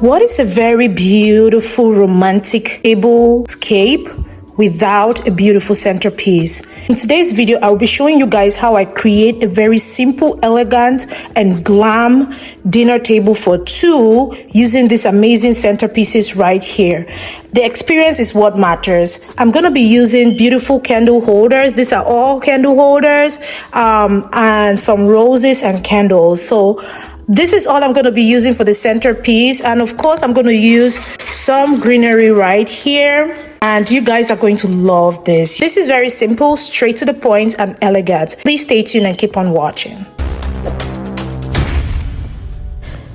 What is a very beautiful romantic tablescape without a beautiful centerpiece? In today's video, I'll be showing you guys how I create a very simple, elegant, and glam dinner table for two using these amazing centerpieces right here. The experience is what matters. I'm going to be using beautiful candle holders. These are all candle holders, and some roses and candles. So this is all I'm going to be using for the centerpiece. And of course, I'm going to use some greenery right here. And you guys are going to love this. This is very simple, straight to the point, and elegant. Please stay tuned and keep on watching.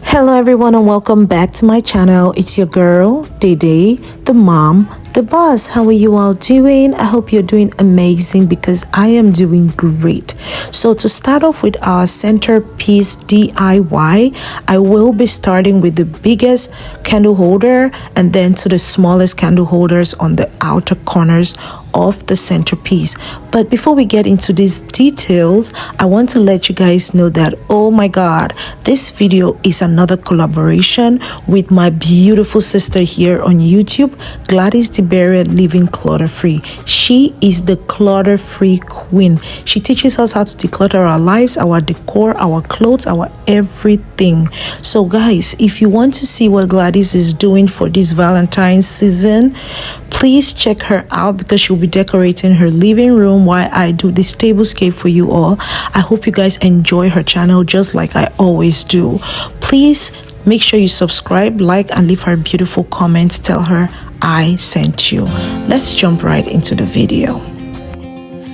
Hello everyone and welcome back to my channel. It's your girl, Dede, the mom, the boss. How are you all doing? I hope you're doing amazing because I am doing great. So to start off with our centerpiece DIY, I will be starting with the biggest candle holder and then to the smallest candle holders on the outer corners of the centerpiece. But before we get into these details, I want to let you guys know that, oh my god, this video is another collaboration with my beautiful sister here on YouTube, Gladys Living Clutter Free. She is the clutter free queen. She teaches us how to declutter our lives, our decor, our clothes, our everything. So guys, if you want to see what Gladys is doing for this Valentine's season, please check her out because she'll be decorating her living room while I do this tablescape for you all. I hope you guys enjoy her channel just like I always do. Please make sure you subscribe, like, and leave her a beautiful comment. Tell her I sent you. Let's jump right into the video.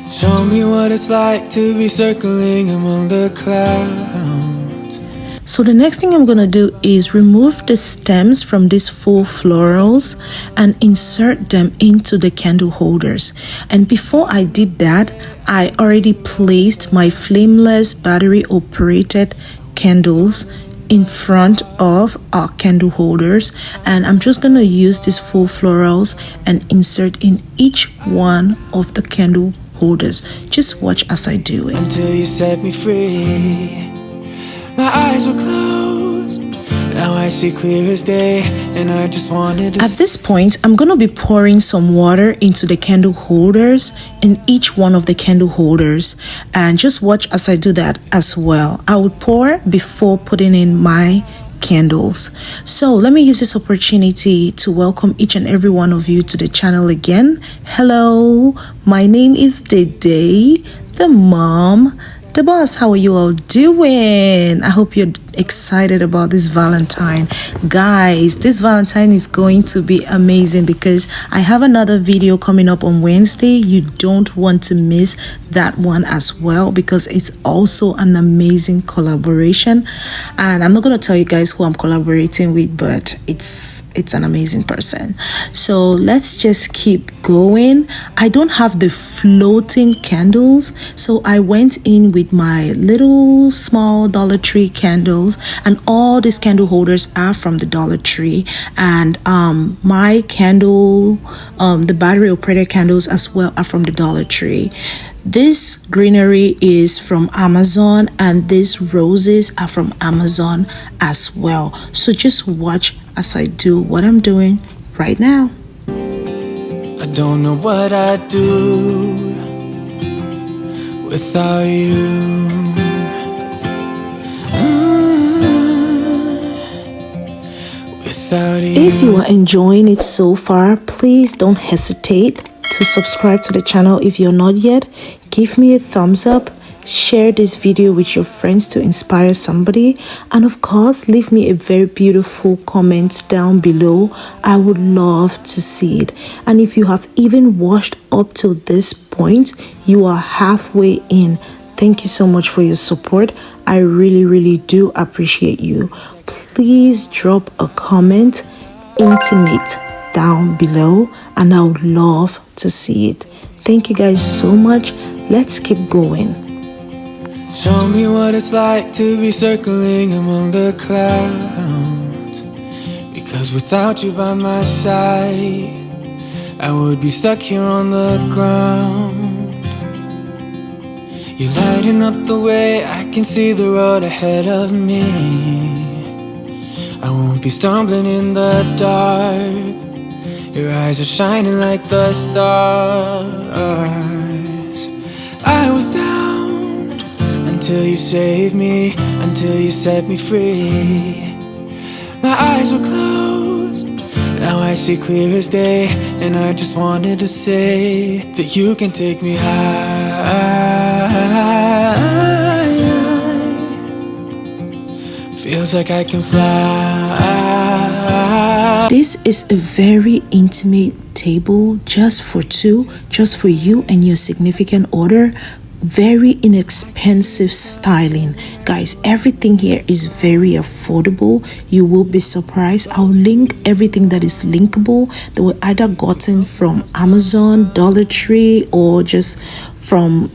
Show me what it's like to be circling among the clouds. So the next thing I'm gonna do is remove the stems from these full florals and insert them into the candle holders. And before I did that, I already placed my flameless battery operated candles in front of our candle holders, and I'm just gonna use these full florals and insert in each one of the candle holders. Just watch as I do it. Until you set me free, my eyes were closed, now I see clear as day, and I just wanted to. At this point, I'm gonna be pouring some water into the candle holders in each one of the candle holders, and just watch as I do that as well. I would pour before putting in my candles. So let me use this opportunity to welcome each and every one of you to the channel again. Hello, my name is Dede, the mom, the boss. How are you all doing? I hope you're excited about this Valentine. Guys, this Valentine is going to be amazing because I have another video coming up on Wednesday. You don't want to miss that one as well because it's also an amazing collaboration. And I'm not going to tell you guys who I'm collaborating with, but it's an amazing person. So let's just keep going. I don't have the floating candles, so I went in with my little small Dollar Tree candles, and all these candle holders are from the Dollar Tree, and my candle, the battery operated candles as well, are from the Dollar Tree. This greenery is from Amazon, and these roses are from Amazon as well. So just watch as I do what I'm doing right now. I don't know what I'd do without you. If you are enjoying it so far, please don't hesitate to subscribe to the channel if you're not yet. Give me a thumbs up, share this video with your friends to inspire somebody, and of course leave me a very beautiful comment down below. I would love to see it. And if you have even watched up to this point, you are halfway in. Thank you so much for your support. I really do appreciate you. Please drop a comment, intimate, down below, and I would love to see it. Thank you guys so much. Let's keep going. Show me what it's like to be circling among the clouds, because without you by my side, I would be stuck here on the ground. You're lighting up the way, I can see the road ahead of me. I won't be stumbling in the dark. Your eyes are shining like the stars. I was down until you saved me, until you set me free. My eyes were closed, now I see clear as day. And I just wanted to say that you can take me high. Feels like I can fly. This is a very intimate table, just for two, just for you and your significant other. Very inexpensive styling, guys. Everything here is very affordable. You will be surprised. I'll link everything that is linkable that were either gotten from Amazon, Dollar Tree, or just from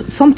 some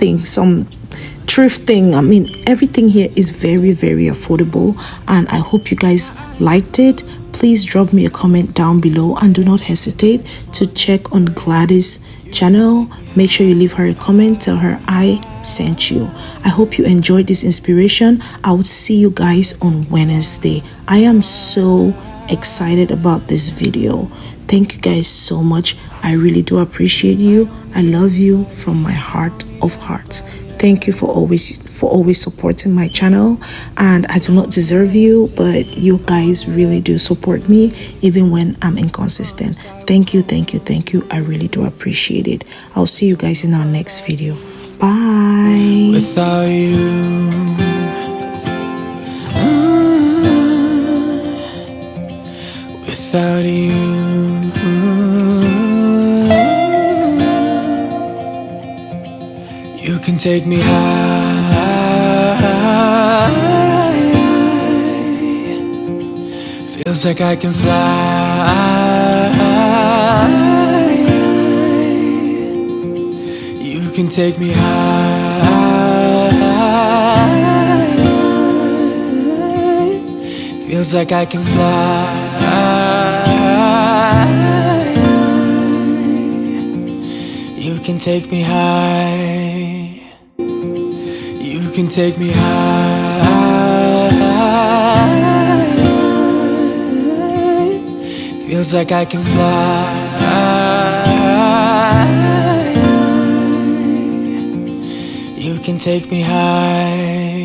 thrifting. I mean, everything here is very, very affordable, and I hope you guys liked it. Please drop me a comment down below, and do not hesitate to check on Gladys' channel. Make sure you leave her a comment, tell her I sent you. I hope you enjoyed this inspiration. I will see you guys on Wednesday. I am so excited about this video. Thank you guys so much. I really do appreciate you. I love you from my heart of hearts. Thank you for always supporting my channel, and I do not deserve you, but you guys really do support me even when I'm inconsistent. Thank you, thank you, thank you. I really do appreciate it. I'll see you guys in our next video. Bye. Without you, without you, you can take me high. Feels like I can fly. You can take me high. Feels like I can fly. You can take me high. You can take me high. Feels like I can fly. You can take me high.